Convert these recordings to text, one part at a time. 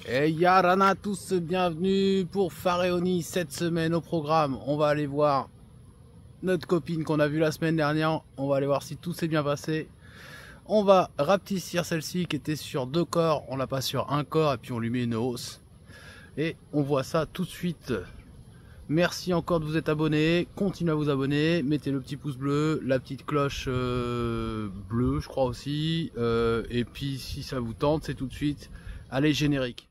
Et Yarana à tous, bienvenue pour Pharaoni. Cette semaine au programme, on va aller voir notre copine qu'on a vue la semaine dernière. On va aller voir si tout s'est bien passé. On va rapetissir celle-ci qui était sur 2 corps. On la passe sur un corps et puis on lui met une hausse. Et on voit ça tout de suite. Merci encore de vous être abonné. Continuez à vous abonner. Mettez le petit pouce bleu, la petite cloche bleue, je crois aussi. Et puis si ça vous tente, c'est tout de suite. Allez, générique.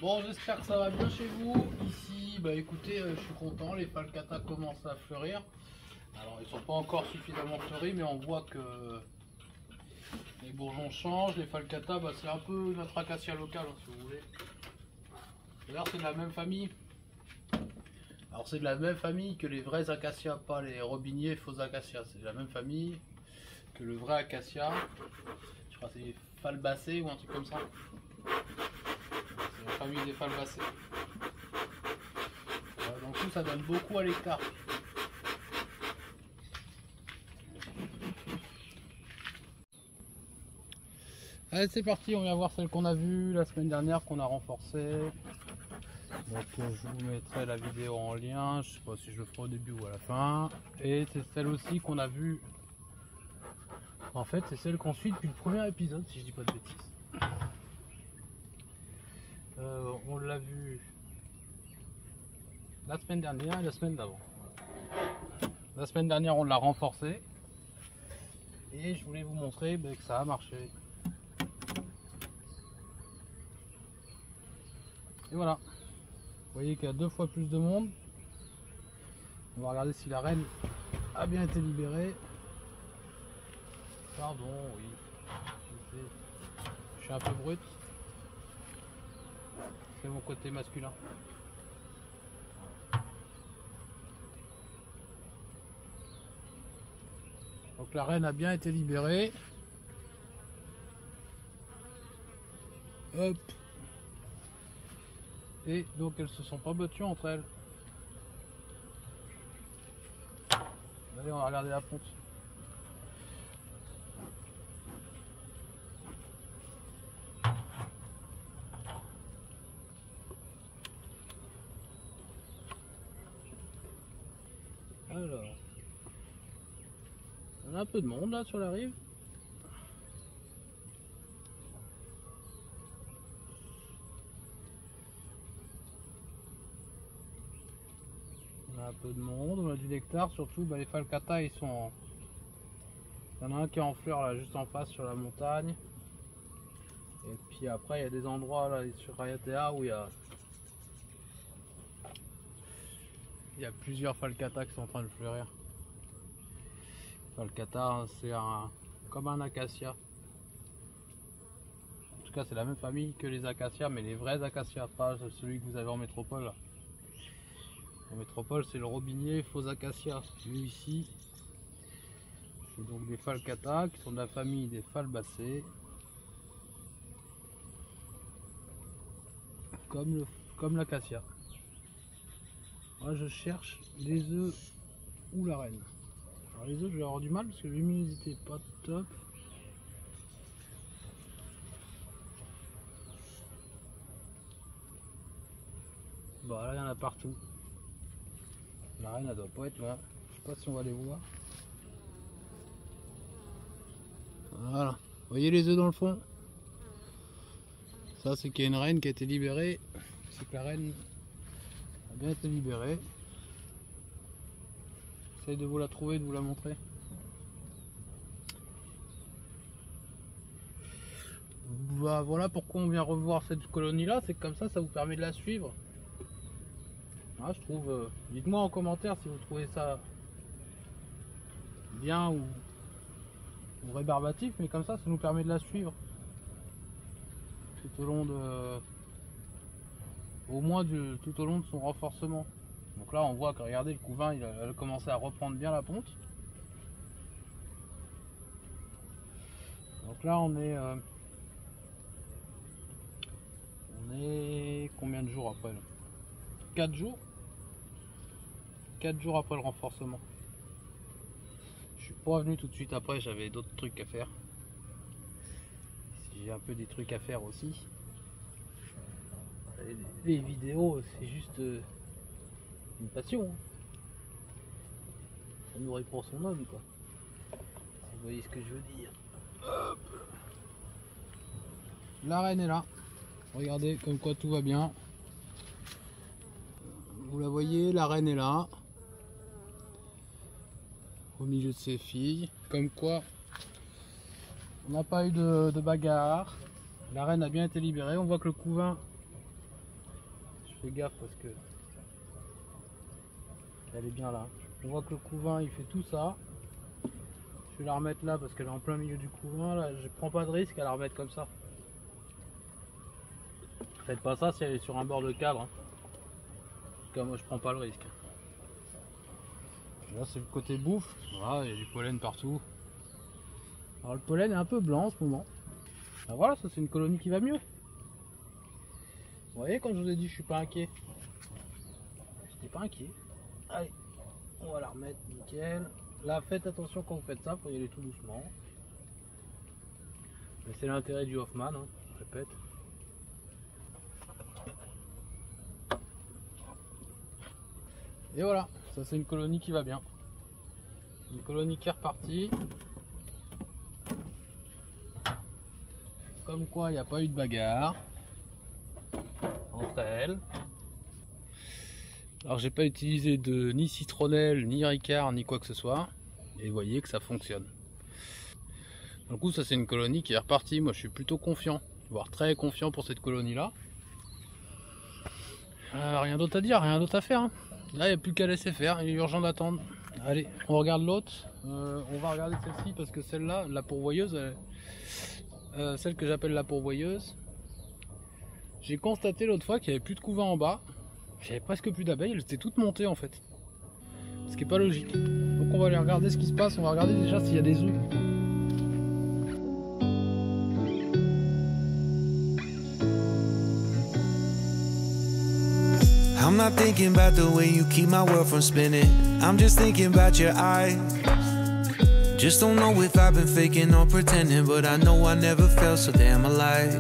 Bon, j'espère que ça va bien chez vous. Ici, bah écoutez, je suis content, les falcatas commencent à fleurir. Alors, ils sont pas encore suffisamment fleuris, mais on voit que les bourgeons changent. Les falcatas, bah, c'est un peu notre acacia locale, hein, si vous voulez. D'ailleurs, c'est de la même famille. Alors, c'est de la même famille que les vrais acacias, pas les robiniers faux acacias. C'est de la même famille que le vrai acacia. Je crois que c'est falbacées ou un truc comme ça. C'est la famille des falbacées. Donc tout ça donne beaucoup à l'hectare. Allez, c'est parti, on vient voir celle qu'on a vue la semaine dernière, qu'on a renforcée. Donc je vous mettrai la vidéo en lien, je sais pas si je le ferai au début ou à la fin. Et c'est celle aussi qu'on a vue. En fait, c'est celle qu'on suit depuis le premier épisode, si je dis pas de bêtises. On l'a vue la semaine dernière et la semaine d'avant. La semaine dernière, on l'a renforcée. Et je voulais vous montrer que ça a marché. Et voilà. Vous voyez qu'il y a 2 fois plus de monde. On va regarder si la reine a bien été libérée. Pardon, oui. Je suis un peu brut. C'est mon côté masculin. Donc la reine a bien été libérée. Hop. Et donc elles se sont pas battues entre elles. Allez, on va regarder la ponte. Alors, on a un peu de monde là sur la rive. On a un peu de monde, on a du nectar, surtout les falcatas ils sont... Il y en a un qui est en fleurs là juste en face sur la montagne. Et puis après il y a des endroits là sur Rayatea où il y a plusieurs falcatas qui sont en train de fleurir. Falcata, c'est comme un acacia. En tout cas, c'est la même famille que les acacias, mais les vrais acacias, pas celui que vous avez en métropole. En métropole, c'est le robinier faux acacia. Lui ici, c'est donc des falcatas qui sont de la famille des falbacées. Comme l'acacia. Moi, je cherche les œufs ou la reine. Alors les œufs, je vais avoir du mal parce que l'humidité n'est pas top. Bon, là, il y en a partout. La reine, elle doit pas être là. Je sais pas si on va les voir. Voilà. Vous voyez les œufs dans le fond? Ça, c'est qu'il y a une reine qui a été libérée. C'est que la reine a bien été libérée. J'essaie de vous la trouver, de vous la montrer. Bah, voilà pourquoi on vient revoir cette colonie là, c'est que comme ça vous permet de la suivre. Ah, je trouve, dites-moi en commentaire si vous trouvez ça bien ou rébarbatif, mais comme ça nous permet de la suivre tout au long de, au moins tout au long de son renforcement. Donc là on voit que regardez, le couvain il a commencé à reprendre bien la ponte. Donc là on est combien de jours après là? 4 jours 4 jours après le renforcement. Je suis pas venu tout de suite après, j'avais d'autres trucs à faire. J'ai un peu des trucs à faire aussi. Les vidéos c'est juste une passion, hein. Ça nourrit pour son homme, quoi. Si vous voyez ce que je veux dire. Hop. La reine est là. Regardez comme quoi tout va bien. Vous la voyez, la reine est là. Au milieu de ses filles. Comme quoi on n'a pas eu de bagarre. La reine a bien été libérée. On voit que le couvain, je fais gaffe parce que elle est bien là. On voit que le couvain il fait tout ça. Je vais la remettre là parce qu'elle est en plein milieu du couvain. Là, je prends pas de risque à la remettre comme ça. Faites pas ça si elle est sur un bord de cadre, hein. En tout cas moi je prends pas le risque. Là c'est le côté bouffe. Voilà, il y a du pollen partout. Alors le pollen est un peu blanc en ce moment. Ben voilà, ça c'est une colonie qui va mieux. Vous voyez, quand je vous ai dit je suis pas inquiet. J'étais pas inquiet. Allez, on va la remettre nickel. Là faites attention quand vous faites ça, faut y aller tout doucement. Mais c'est l'intérêt du Hoffman, hein, je répète. Et voilà, ça c'est une colonie qui va bien. Une colonie qui est repartie. Comme quoi il n'y a pas eu de bagarre entre elles. Alors j'ai pas utilisé ni citronnelle, ni ricard, ni quoi que ce soit. Et vous voyez que ça fonctionne. Du coup ça c'est une colonie qui est repartie. Moi je suis plutôt confiant, voire très confiant pour cette colonie là. Rien d'autre à dire, rien d'autre à faire, hein. Là il n'y a plus qu'à laisser faire, il est urgent d'attendre. Allez, on regarde l'autre. On va regarder celle-ci parce que celle-là, la pourvoyeuse, celle que j'appelle la pourvoyeuse, j'ai constaté l'autre fois qu'il n'y avait plus de couvain en bas. J'avais presque plus d'abeilles, elles étaient toutes montées en fait. Ce qui n'est pas logique. Donc on va aller regarder ce qui se passe, on va regarder déjà s'il y a des œufs. I'm not thinking about the way you keep my world from spinning. I'm just thinking about your eyes. Just don't know if I've been faking or pretending, but I know I never felt so damn alive.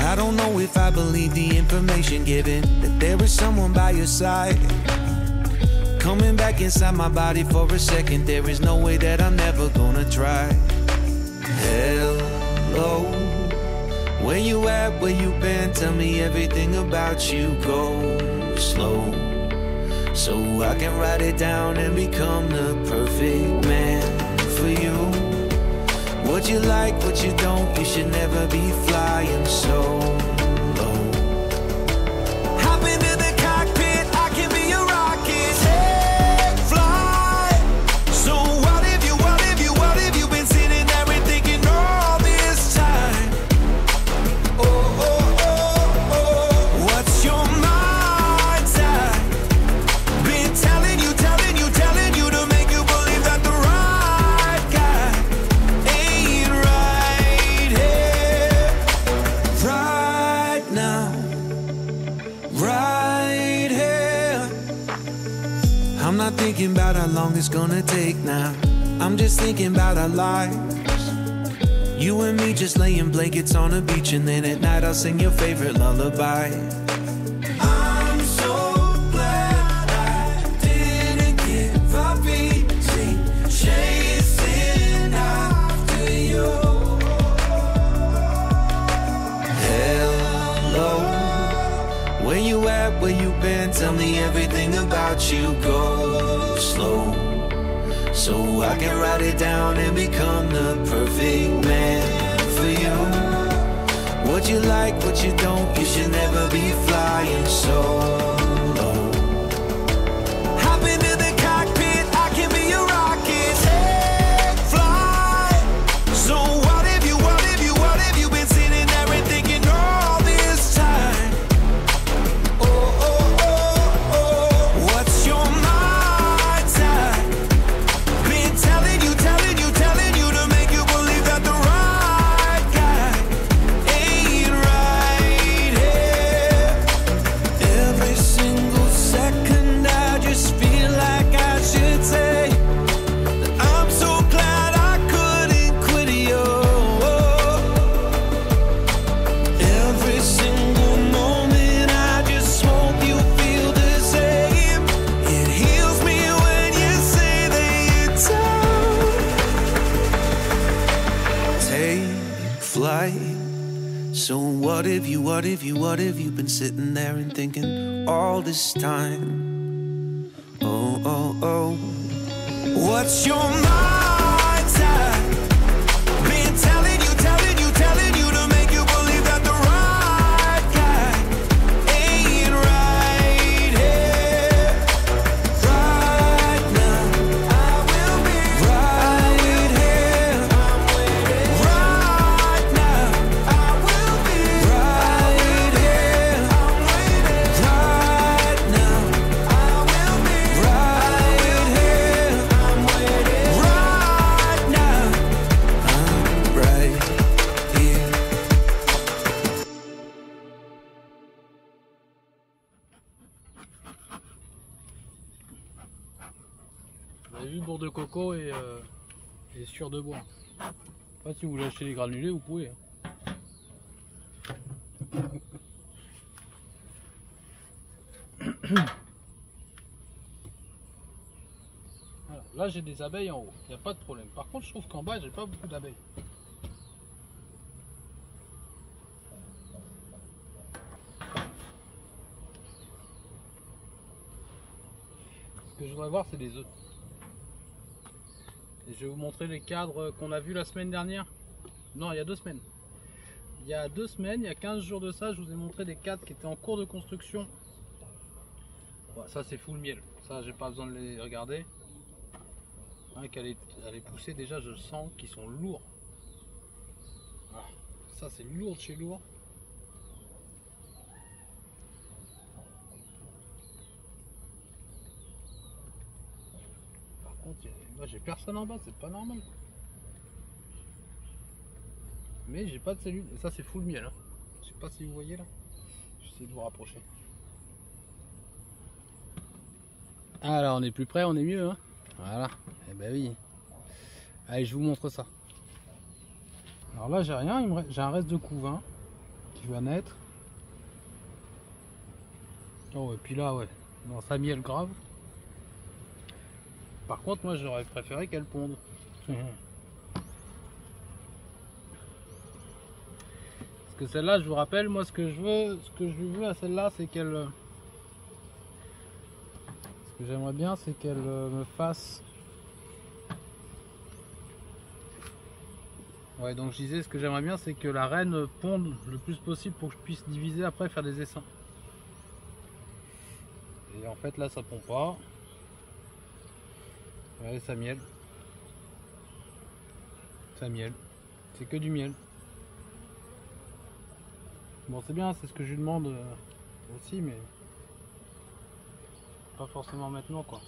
I don't know if I believe the information given, that there is someone by your side. Coming back inside my body for a second, there is no way that I'm never gonna try. Hello, where you at, where you been, tell me everything about you. Go slow, so I can write it down and become the perfect man for you. What you like, what you don't, you should never be flying so low. Hop into the cockpit, I can be a rocket. Take flight. So what if you been sitting there and thinking all this time? Oh, oh, oh, oh. What's your mind's eye? Been telling you to make you believe that the right guy ain't right here, right now, right here. I'm not thinking about how long it's gonna take now. I'm just thinking about our lives. You and me just laying blankets on the beach, and then at night I'll sing your favorite lullaby. I'm so glad I didn't give up easy, chasing after you. Hello, where you at, where you been, tell me everything about you. Go slow, so I can write it down and become the perfect man for you. What you like, what you don't, you should never be flying so low. what if you, what if you, what if you've been sitting there and thinking all this time? Oh, oh, oh. What's your mind's at? Been telling you, telling you, telling you to make you believe that the right guy ain't right here. Right now, I will be right here. I'm waiting. Right now, I will be right here. I'm waiting. Right now, I will be right here. I'm waiting. Right now, I'm right here. Vous avez vu, bourre de coco et sûr de bois. Après, si vous voulez acheter les granulés, vous pouvez. Voilà. Là, j'ai des abeilles en haut, il n'y a pas de problème. Par contre, je trouve qu'en bas, j'ai pas beaucoup d'abeilles. Ce que je voudrais voir, c'est des œufs. Et je vais vous montrer les cadres qu'on a vus la semaine dernière. Non, il y a 2 semaines. Il y a 2 semaines, il y a 15 jours de ça, je vous ai montré des cadres qui étaient en cours de construction. Ouais, ça, c'est full miel. Ça, j'ai pas besoin de les regarder. Hein, qu'elle est poussée, déjà, je sens qu'ils sont lourds. Ah, ça, c'est lourd de chez lourd. Par contre, moi, j'ai personne en bas, c'est pas normal. Mais j'ai pas de cellules. Et ça, c'est full miel. Hein. Je sais pas si vous voyez là. J'essaie de vous rapprocher. Alors, on est plus près, on est mieux. Hein. Voilà. Eh ben oui. Allez, je vous montre ça. Alors là, j'ai rien. J'ai un reste de couvain qui va naître. Oh, et puis là, ouais. Dans sa miel grave. Par contre, moi, j'aurais préféré qu'elle ponde. Parce que celle-là, je vous rappelle, moi, ce que je veux à celle-là, c'est qu'elle... Ce que j'aimerais bien, c'est qu'elle me fasse... Ouais, donc je disais, ce que j'aimerais bien, c'est que la reine ponde le plus possible pour que je puisse diviser après et faire des essaims. Et en fait, là, ça pond pas. Regardez, ça miel. Ça miel. C'est que du miel. Bon, c'est bien, c'est ce que je lui demande aussi, mais pas forcément maintenant, quoi.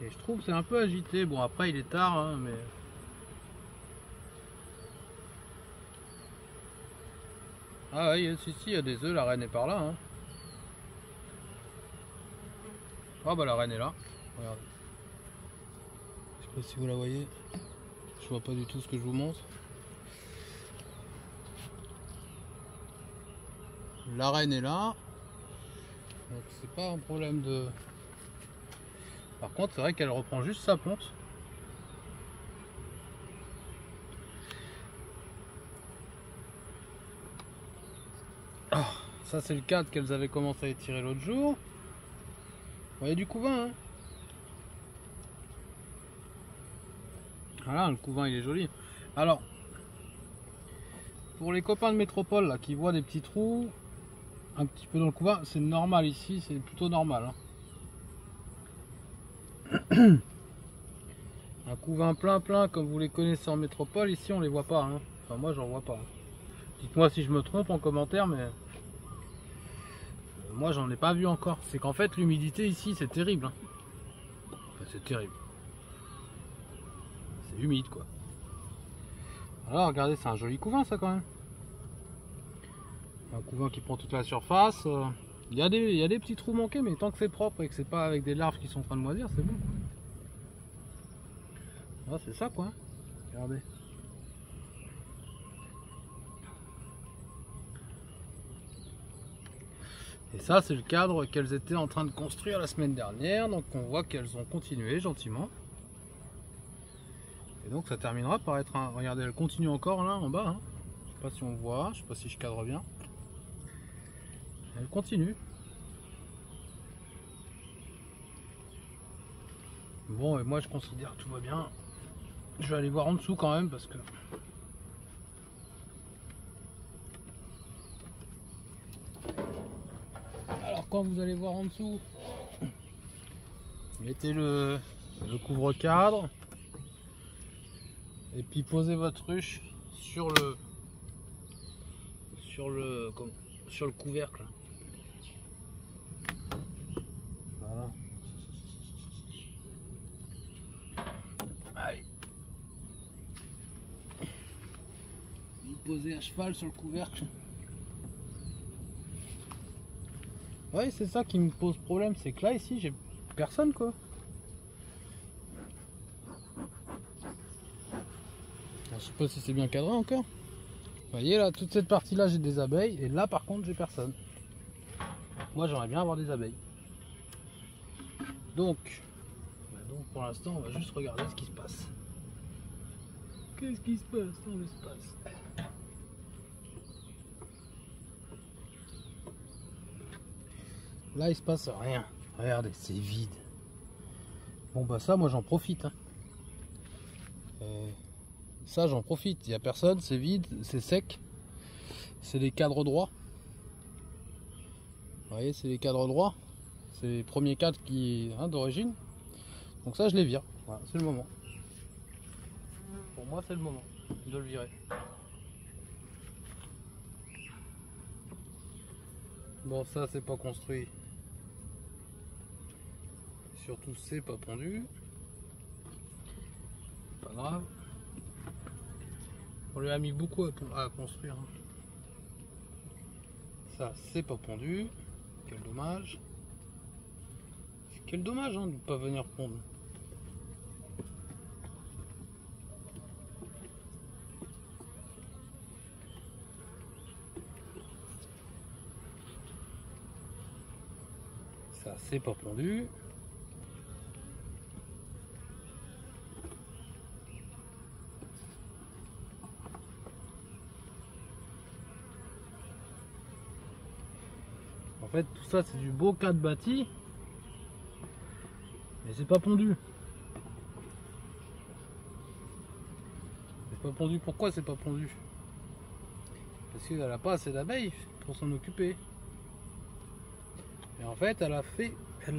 Et je trouve que c'est un peu agité. Bon, après, il est tard, hein, mais... Ah oui, si, il y a des œufs, la reine est par là. Hein. Ah bah la reine est là. Regardez. Je sais pas si vous la voyez. Je vois pas du tout ce que je vous montre. La reine est là. Donc c'est pas un problème de... Par contre, c'est vrai qu'elle reprend juste sa ponte. Oh, ça c'est le cadre qu'elles avaient commencé à étirer l'autre jour. Vous voyez du couvain, hein. Voilà, le couvain il est joli. Alors, pour les copains de métropole là, qui voient des petits trous un petit peu dans le couvain, c'est normal ici, c'est plutôt normal. Hein. Un couvain plein comme vous les connaissez en métropole, ici on les voit pas. Hein. Enfin moi j'en vois pas. Dites-moi si je me trompe en commentaire, mais moi j'en ai pas vu encore. C'est qu'en fait l'humidité ici c'est terrible. Hein. Enfin, c'est terrible. C'est humide quoi. Alors regardez, c'est un joli couvain ça quand même. Un couvain qui prend toute la surface. Il y a des petits trous manqués, mais tant que c'est propre et que c'est pas avec des larves qui sont en train de moisir, c'est bon. Ah, c'est ça quoi. Regardez. Et ça, c'est le cadre qu'elles étaient en train de construire la semaine dernière. Donc on voit qu'elles ont continué gentiment. Et donc ça terminera par être un... Regardez, elle continue encore là en bas. Hein. Je sais pas si on voit, je sais pas si je cadre bien. Elle continue. Bon, et moi je considère que tout va bien. Je vais aller voir en dessous quand même parce que... Alors quand vous allez voir en dessous, mettez le couvre-cadre et puis posez votre ruche sur le couvercle. Voilà. Allez. Vous posez à cheval sur le couvercle. Ouais, c'est ça qui me pose problème, c'est que là ici j'ai personne quoi. Je sais pas si c'est bien cadré encore. Vous voyez là, toute cette partie là j'ai des abeilles et là par contre j'ai personne. Moi j'aimerais bien avoir des abeilles. Donc pour l'instant on va juste regarder ce qui se passe. Qu'est-ce qui se passe dans l'espace? Là il se passe rien. Regardez, c'est vide. Bon bah ça moi j'en profite. Hein. Ça j'en profite, il n'y a personne, c'est vide, c'est sec. C'est des cadres droits. Vous voyez, c'est les cadres droits. C'est les premiers cadres qui d'origine. Donc ça je les vire. Voilà, c'est le moment. Pour moi c'est le moment de le virer. Bon ça c'est pas construit. Surtout c'est pas pondu. Pas grave. On lui a mis beaucoup à construire. Ça c'est pas pondu. Quel dommage. Quel dommage de ne pas venir pondre. Ça c'est pas pondu. En fait tout ça c'est du beau cadre bâti. Mais c'est pas pondu. C'est pas pondu. Pourquoi c'est pas pondu? Parce qu'elle n'a pas assez d'abeilles pour s'en occuper. Et en fait, elle l'a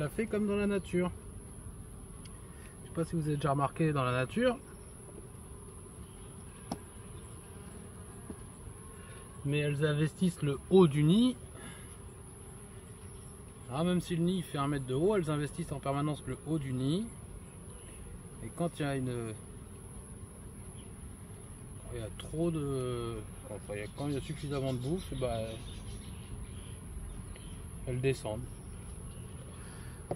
fait comme dans la nature. Je sais pas si vous avez déjà remarqué dans la nature. Mais elles investissent le haut du nid. Alors même si le nid fait 1 mètre de haut, elles investissent en permanence le haut du nid. Et quand il y a trop de... Quand il y a suffisamment de bouffe, bah, elles descendent.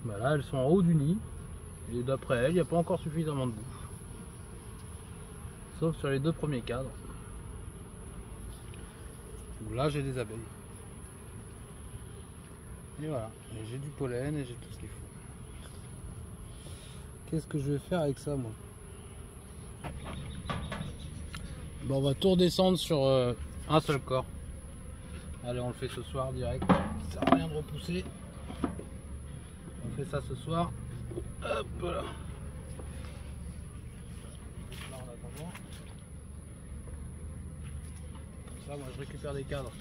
Bah là, elles sont en haut du nid. Et d'après elles, il n'y a pas encore suffisamment de bouffe. Sauf sur les 2 premiers cadres. Où là, j'ai des abeilles. Et voilà, j'ai du pollen et j'ai tout ce qu'il faut. Qu'est-ce que je vais faire avec ça moi? Bon, on va tout redescendre sur un seul corps. Allez, on le fait ce soir direct. Ça sert à rien de repousser. On fait ça ce soir. Hop là. Là en attendant. Comme ça, moi je récupère des cadres.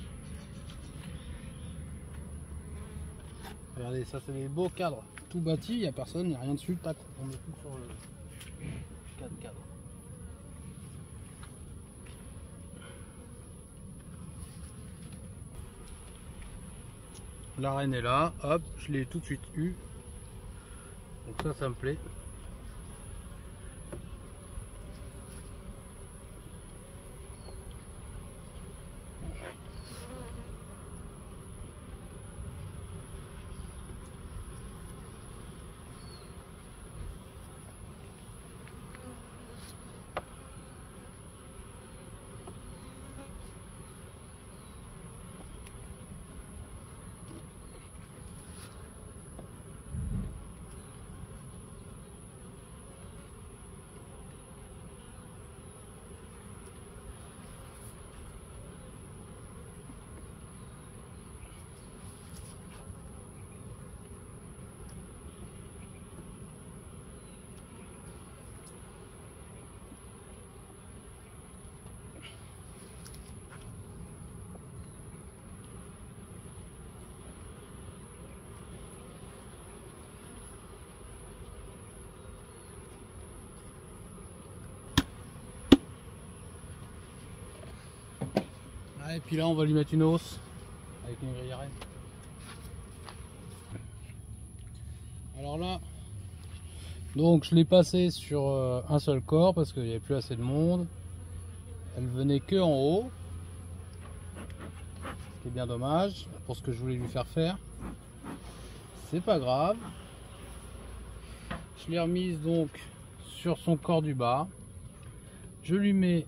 Regardez, ça c'est des beaux cadres, tout bâti, il n'y a personne, il n'y a rien dessus, tac, on met tout sur le cadre. La reine est là, hop, je l'ai tout de suite eu, donc ça me plaît. Et puis là on va lui mettre une hausse avec une grille à renne. Alors là, donc je l'ai passé sur un seul corps parce qu'il n'y avait plus assez de monde. Elle venait que en haut, ce qui est bien dommage pour ce que je voulais lui faire faire. C'est pas grave. Je l'ai remise donc sur son corps du bas. Je lui mets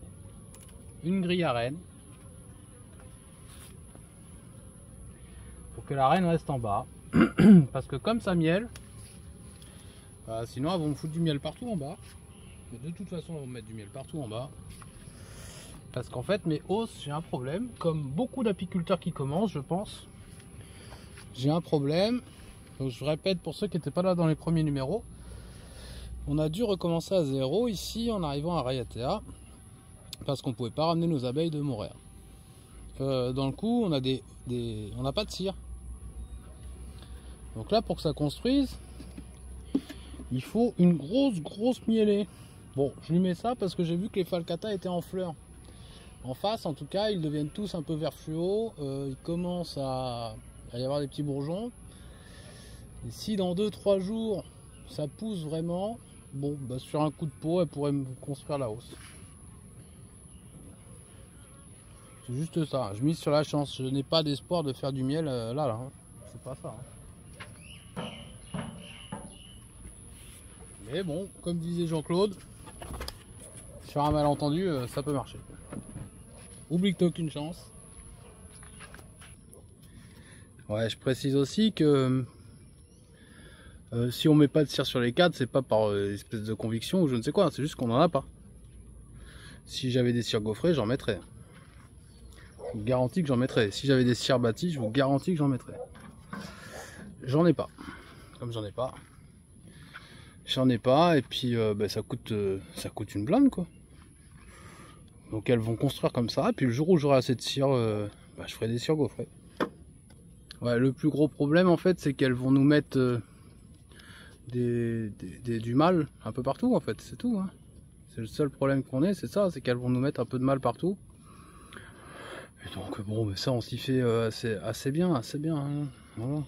une grille à renne pour que la renne reste en bas. Parce que comme ça miel, sinon elles vont me foutre du miel partout en bas. Mais de toute façon elles vont me mettre du miel partout en bas. Parce qu'en fait mes hausses, j'ai un problème. Comme beaucoup d'apiculteurs qui commencent, je pense. J'ai un problème. Donc je répète pour ceux qui n'étaient pas là dans les premiers numéros. On a dû recommencer à zéro ici en arrivant à Raiatea. Parce qu'on ne pouvait pas ramener nos abeilles de Montréal. Dans le coup on n'a pas de cire. Donc là pour que ça construise, il faut une grosse mielée. Bon, je lui mets ça parce que j'ai vu que les falcata étaient en fleurs. En face en tout cas, ils deviennent tous un peu vert fluo. Il commence à y avoir des petits bourgeons. Et si dans 2-3 jours ça pousse vraiment, bon, bah sur un coup de peau, elle pourrait me construire la hausse. C'est juste ça, je mise sur la chance. Je n'ai pas d'espoir de faire du miel là. Hein. C'est pas ça. Hein. Mais bon, comme disait Jean-Claude, sur un malentendu, ça peut marcher. Oublie que t'as aucune chance. Ouais, je précise aussi que si on met pas de cire sur les cadres, c'est pas par espèce de conviction ou je ne sais quoi, c'est juste qu'on en a pas. Si j'avais des cires gaufrées, j'en mettrais. Je vous garantis que j'en mettrais. Si j'avais des cires bâties, je vous garantis que j'en mettrais. J'en ai pas. Comme j'en ai pas. J'en ai pas et puis ça coûte une blinde quoi. Donc elles vont construire comme ça et puis le jour où j'aurai assez de cire, je ferai des cires gaufrées. Ouais, le plus gros problème en fait c'est qu'elles vont nous mettre du mâle un peu partout en fait, c'est tout. Hein. C'est le seul problème qu'on ait, c'est ça, c'est qu'elles vont nous mettre un peu de mâle partout. Et donc bon, mais ça on s'y fait assez bien. Hein. Voilà.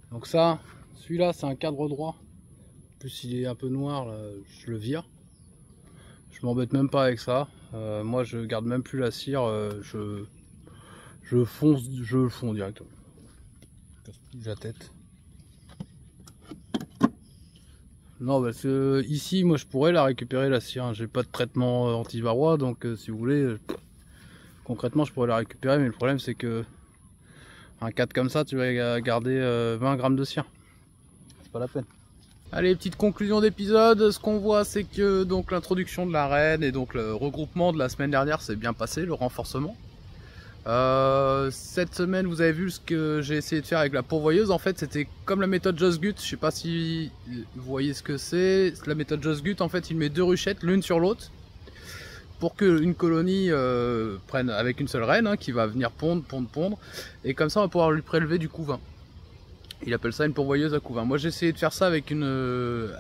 Donc ça. Celui-là, c'est un cadre droit. En plus, il est un peu noir, là, je le vire. Je m'embête même pas avec ça. Moi, je garde même plus la cire. Je fonds directement. Je casse plus la tête. Non, parce que ici, moi, je pourrais la récupérer la cire. J'ai pas de traitement anti-varroa, donc si vous voulez, concrètement, je pourrais la récupérer. Mais le problème, c'est que un cadre comme ça, tu vas garder 20 grammes de cire. Pas la peine. Allez, petite conclusion d'épisode. Ce qu'on voit, c'est que donc l'introduction de la reine et donc le regroupement de la semaine dernière s'est bien passé, le renforcement. Cette semaine, vous avez vu ce que j'ai essayé de faire avec la pourvoyeuse. En fait, c'était comme la méthode Just Gut. Je sais pas si vous voyez ce que c'est. La méthode Just Gut, en fait, il met 2 ruchettes l'une sur l'autre pour qu'une colonie prenne avec une seule reine hein, qui va venir pondre. Et comme ça, on va pouvoir lui prélever du couvain. Il appelle ça une pourvoyeuse à couvain. Moi j'ai essayé de faire ça avec 2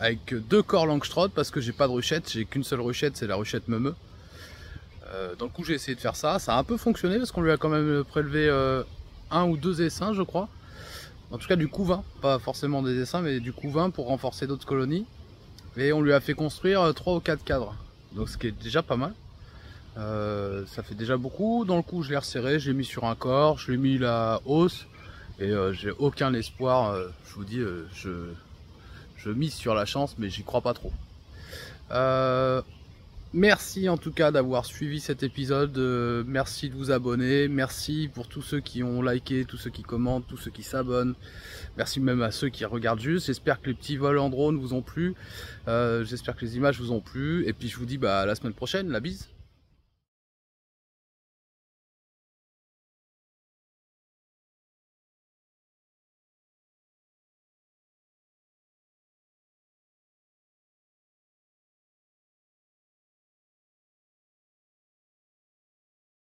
corps Langstroth parce que j'ai pas de ruchette, j'ai qu'une seule ruchette, c'est la ruchette Meumeux. Dans le coup j'ai essayé de faire ça, ça a un peu fonctionné parce qu'on lui a quand même prélevé 1 ou 2 essaims je crois. En tout cas du couvain, pas forcément des essaims mais du couvain pour renforcer d'autres colonies. Et on lui a fait construire 3 ou 4 cadres, donc ce qui est déjà pas mal. Ça fait déjà beaucoup. Dans le coup je l'ai resserré, je l'ai mis sur un corps, je l'ai mis la hausse. Et j'ai aucun espoir, je vous dis, je mise sur la chance, mais j'y crois pas trop. Merci en tout cas d'avoir suivi cet épisode, merci de vous abonner, merci pour tous ceux qui ont liké, tous ceux qui commentent, tous ceux qui s'abonnent, merci même à ceux qui regardent juste, j'espère que les petits vols en drone vous ont plu, j'espère que les images vous ont plu, et puis je vous dis à la semaine prochaine, la bise.